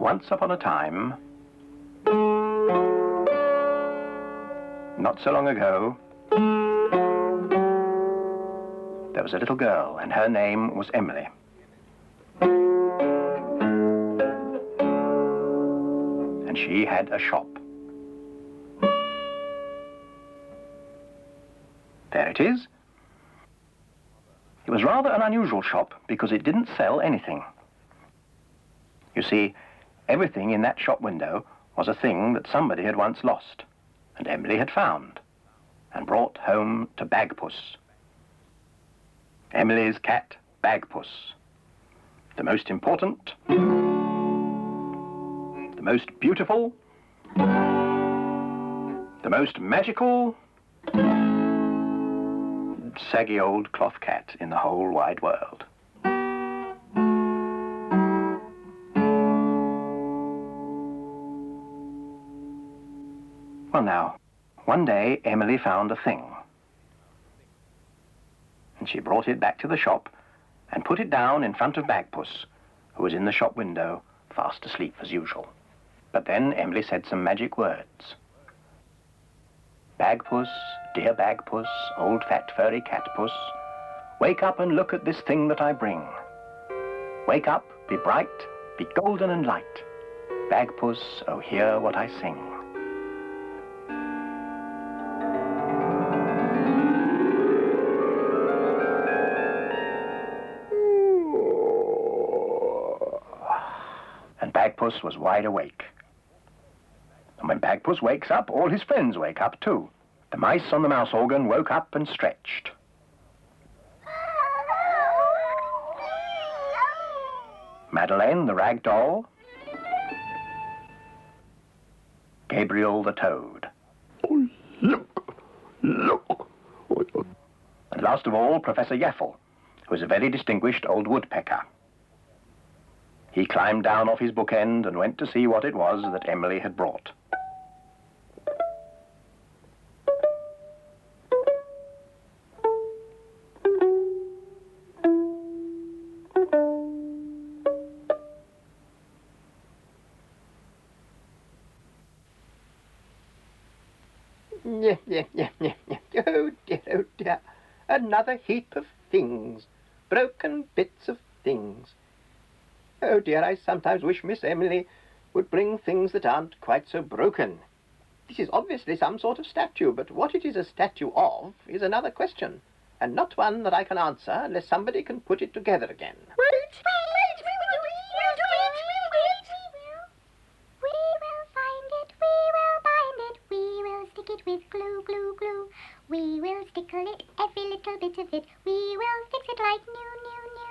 once upon a time, not so long ago, there was a little girl, and her name was Emily. And she had a shop. There it is. It was rather an unusual shop because it didn't sell anything. You see, everything in that shop window was a thing that somebody had once lost, and Emily had found, and brought home to Bagpuss. Emily's cat, Bagpuss. The most important, the most beautiful, the most magical, saggy old cloth cat in the whole wide world. Well now, one day Emily found a thing. And she brought it back to the shop and put it down in front of Bagpuss, who was in the shop window, fast asleep as usual. But then Emily said some magic words. Bagpuss, dear Bagpuss, old fat furry catpuss, wake up and look at this thing that I bring. Wake up, be bright, be golden and light. Bagpuss, oh hear what I sing. And Bagpuss was wide awake. And when Bagpuss wakes up, all his friends wake up too. The mice on the mouse organ woke up and stretched. Madeleine, the rag doll. Gabriel, the toad. Oh, look, look. And last of all, Professor Yaffle, who was a very distinguished old woodpecker. He climbed down off his bookend and went to see what it was that Emily had brought. Oh dear, another heap of things, broken bits of things. Oh dear, I sometimes wish Miss Emily would bring things that aren't quite so broken. This is obviously some sort of statue, but what it is a statue of is another question, and not one that I can answer unless somebody can put it together again. Wait, we will find it, we will bind it, we will stick it with glue, glue, glue. We will stickle it, every little bit of it, we will fix it like new, new, new.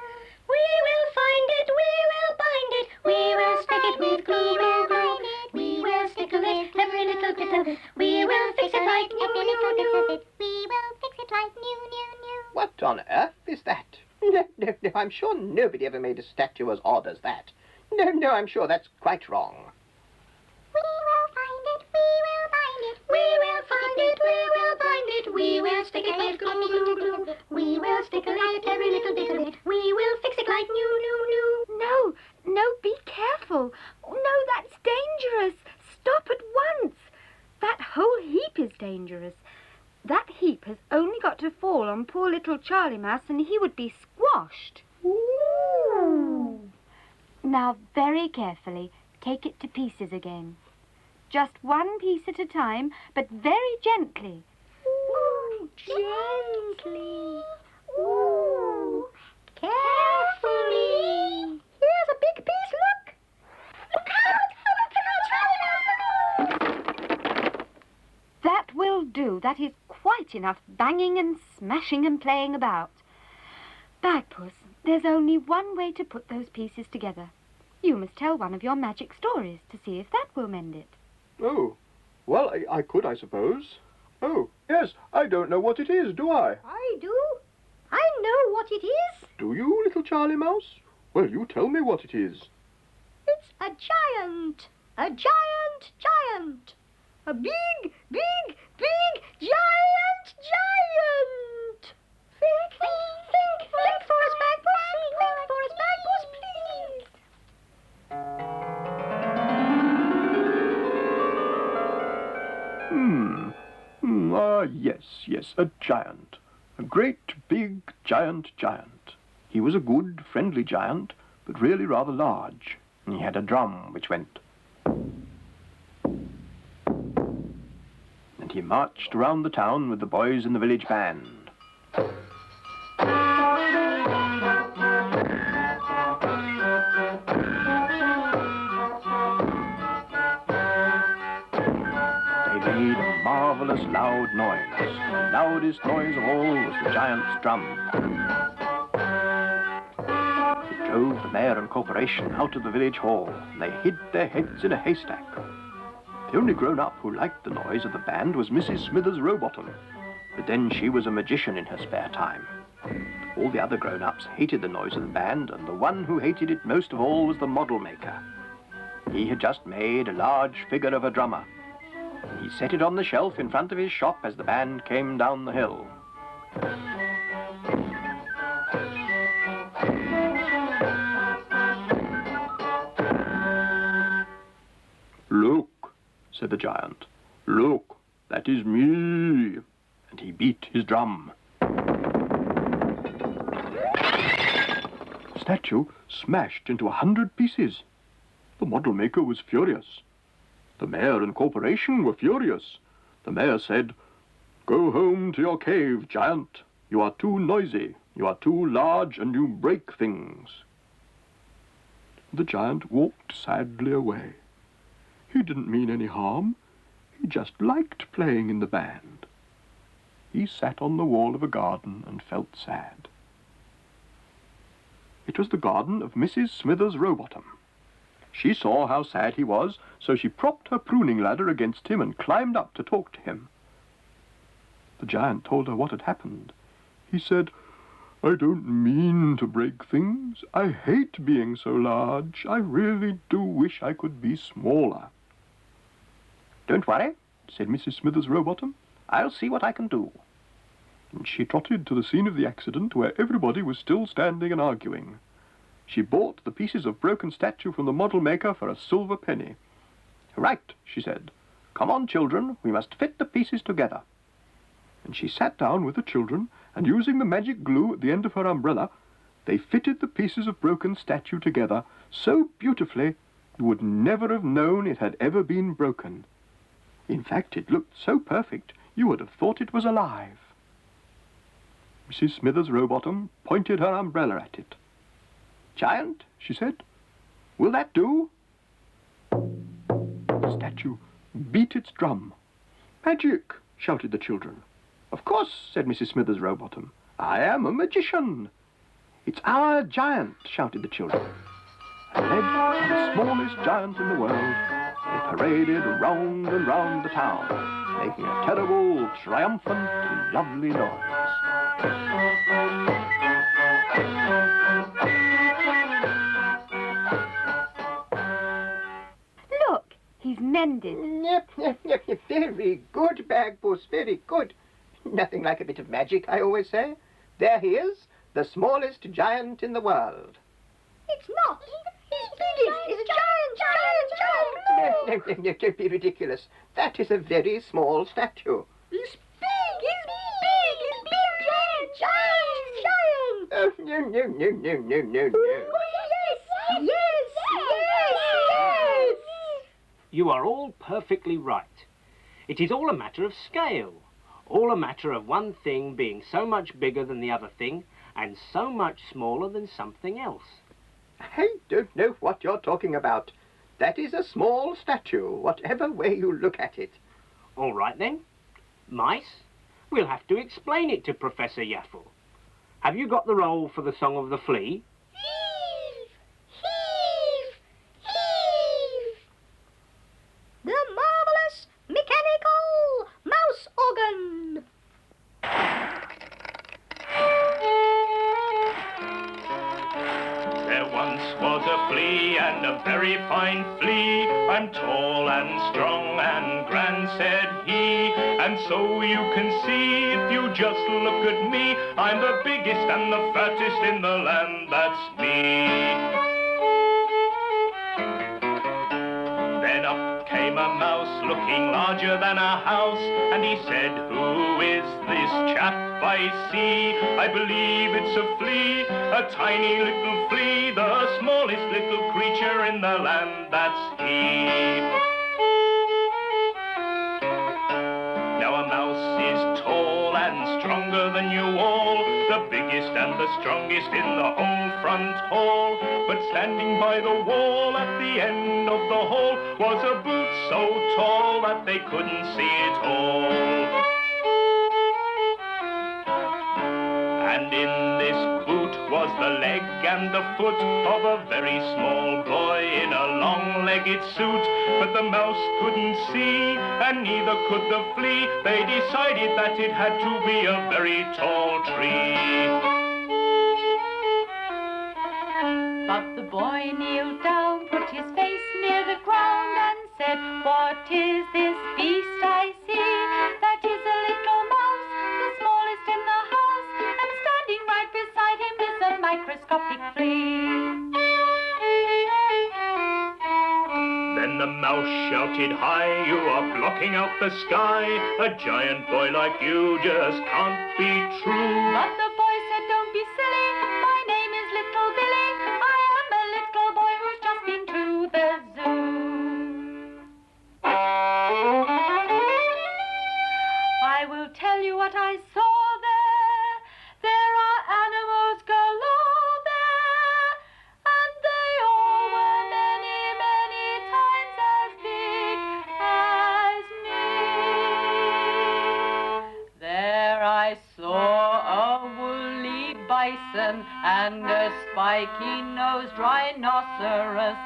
We will find it, we will bind it, we will stick it with glue, glue, glue. We will stickle it, every little bit of it, we will fix it like new, new, new. We will fix it like new, new, new. What on earth is that? No, I'm sure nobody ever made a statue as odd as that. No, I'm sure that's quite wrong. We will find it, we will bind it, we will find it, we will bind it, we will stick it with glue, glue, glue. We will stickle it, every little bit of it, we will fix it like new, new, new. No, be careful. Oh, no, that's dangerous. Stop at once. That whole heap is dangerous. That heap has only got to fall on poor little Charlie Mouse and he would be squashed. Ooh. Now, very carefully, take it to pieces again. Just one piece at a time, but very gently. Ooh, gently. Ooh, carefully. Here's a big piece, look. Look out! That will do. That is quite enough banging and smashing and playing about. Bagpuss, there's only one way to put those pieces together. You must tell one of your magic stories to see if that will mend it. Oh, well, I could, I suppose. Oh, yes, I don't know what it is, do I? I do. I know what it is. Do you, little Charlie Mouse? Well, you tell me what it is. It's a giant. A giant giant. A big, big, big giant giant. Think for us, Bagpuss. Think for us, Bagpuss, please. Yes, a giant. A great, big, giant. He was a good, friendly giant, but really rather large. And he had a drum which went. And he marched around the town with the boys in the village band. They made a marvelous loud noise. The loudest noise of all was the giant's drum. It drove the mayor and corporation out of the village hall, and they hid their heads in a haystack. The only grown-up who liked the noise of the band was Mrs. Smithers Rowbottom, but then she was a magician in her spare time. All the other grown-ups hated the noise of the band, and the one who hated it most of all was the model maker. He had just made a large figure of a drummer. He set it on the shelf in front of his shop as the band came down the hill. "Look," said the giant. "Look, that is me." And he beat his drum. The statue smashed into 100 pieces. The model maker was furious. The mayor and corporation were furious. The mayor said, "Go home to your cave, giant. You are too noisy, you are too large, and you break things." The giant walked sadly away. He didn't mean any harm. He just liked playing in the band. He sat on the wall of a garden and felt sad. It was the garden of Mrs. Smithers Rowbottom. She saw how sad he was, so she propped her pruning ladder against him and climbed up to talk to him. The giant told her what had happened. He said, "I don't mean to break things. I hate being so large. I really do wish I could be smaller." "Don't worry," said Mrs. Smithers Rowbottom. "I'll see what I can do." And she trotted to the scene of the accident where everybody was still standing and arguing. She bought the pieces of broken statue from the model maker for a silver penny. "Right," she said. "Come on, children, we must fit the pieces together." And she sat down with the children, and using the magic glue at the end of her umbrella, they fitted the pieces of broken statue together so beautifully you would never have known it had ever been broken. In fact, it looked so perfect you would have thought it was alive. Mrs. Smithers Rowbottom pointed her umbrella at it. "Giant," she said, "will that do?" The statue beat its drum. "Magic!" shouted the children. "Of course," said Mrs. Smithers Rowbottom. "I am a magician." "It's our giant," shouted the children. And led by the smallest giant in the world, they paraded round and round the town, making a terrible, triumphant, lovely noise. Look, he's mended. Yep. Very good, Bagpuss, very good. Nothing like a bit of magic, I always say. There he is, the smallest giant in the world. It's not. He's biggest. He's giant. No, don't be ridiculous. That is a very small statue. He's big. He's big, giant. Oh, no. Yes. You are all perfectly right. It is all a matter of scale. All a matter of one thing being so much bigger than the other thing and so much smaller than something else. I don't know what you're talking about. That is a small statue, whatever way you look at it. All right then. Mice, we'll have to explain it to Professor Yaffle. Have you got the roll for the Song of the Flea? Heave. The marvelous mechanical mouse organ. There once was a flea, and a very fine flea. I'm tall and strong and grand, said he. And so you can see, if you just look at me, I'm the biggest and the fattest in the land, that's me. Then up came came a mouse looking larger than a house, and he said, "Who is this chap I see? I believe it's a flea, a tiny little flea, the smallest little creature in the land, that's he." Now a mouse is tall and stronger than you all, the biggest and the strongest in the whole front hall. But standing by the wall at the end of the hall was a boot so tall that they couldn't see it all. And in this boot was the leg and the foot of a very small boy in a long-legged suit. But the mouse couldn't see, and neither could the flea. They decided that it had to be a very tall tree. But the boy kneeled down, put his face near the ground, and said, "What is this beast I see? That is a little mouse, the smallest in the house, and standing right beside him is a microscopic flea." Then the mouse shouted, "Hi, you are blocking out the sky. A giant boy like you just can't be true." But the boy said, "Don't be silly, my name is Little Billy. I am a little boy who's just been to the zoo." I will tell you what I saw there. There are animals galore there, and they all were many, many times as big as me. There I saw a woolly bison and a spiky-nosed rhinoceros,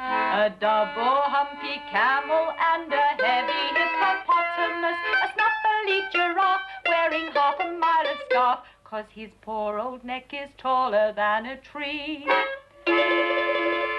a double humpy camel and a heavy hippopotamus, a snappily giraffe wearing half a mile of scarf, 'cause his poor old neck is taller than a tree.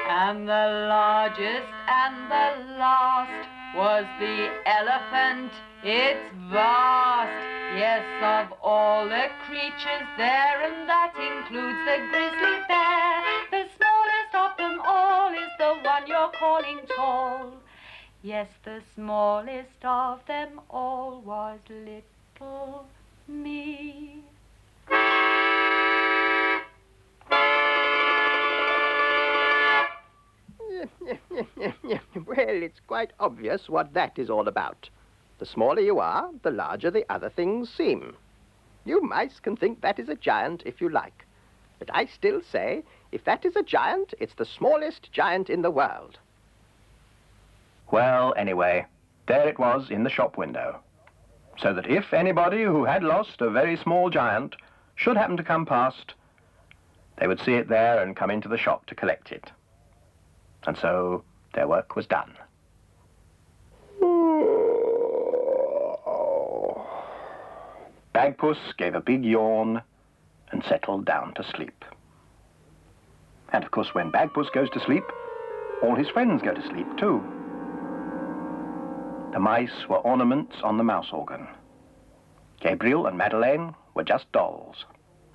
And the largest and the last was the elephant. It's vast, yes, of all the creatures there, and that includes the grizzly bear. The smallest of them all is the one you're calling tall. Yes, the smallest of them all was little me. Well, it's quite obvious what that is all about. The smaller you are, the larger the other things seem. You mice can think that is a giant if you like. But I still say, if that is a giant, it's the smallest giant in the world. Well, anyway, there it was in the shop window. So that if anybody who had lost a very small giant should happen to come past, they would see it there and come into the shop to collect it. And so their work was done. Bagpuss gave a big yawn and settled down to sleep. And of course, when Bagpuss goes to sleep, all his friends go to sleep too. The mice were ornaments on the mouse organ. Gabriel and Madeleine were just dolls.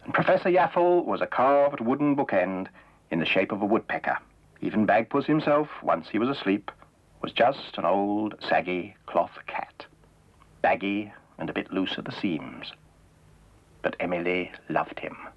And Professor Yaffle was a carved wooden bookend in the shape of a woodpecker. Even Bagpuss himself, once he was asleep, was just an old, saggy cloth cat. Baggy and a bit loose at the seams. But Emily loved him.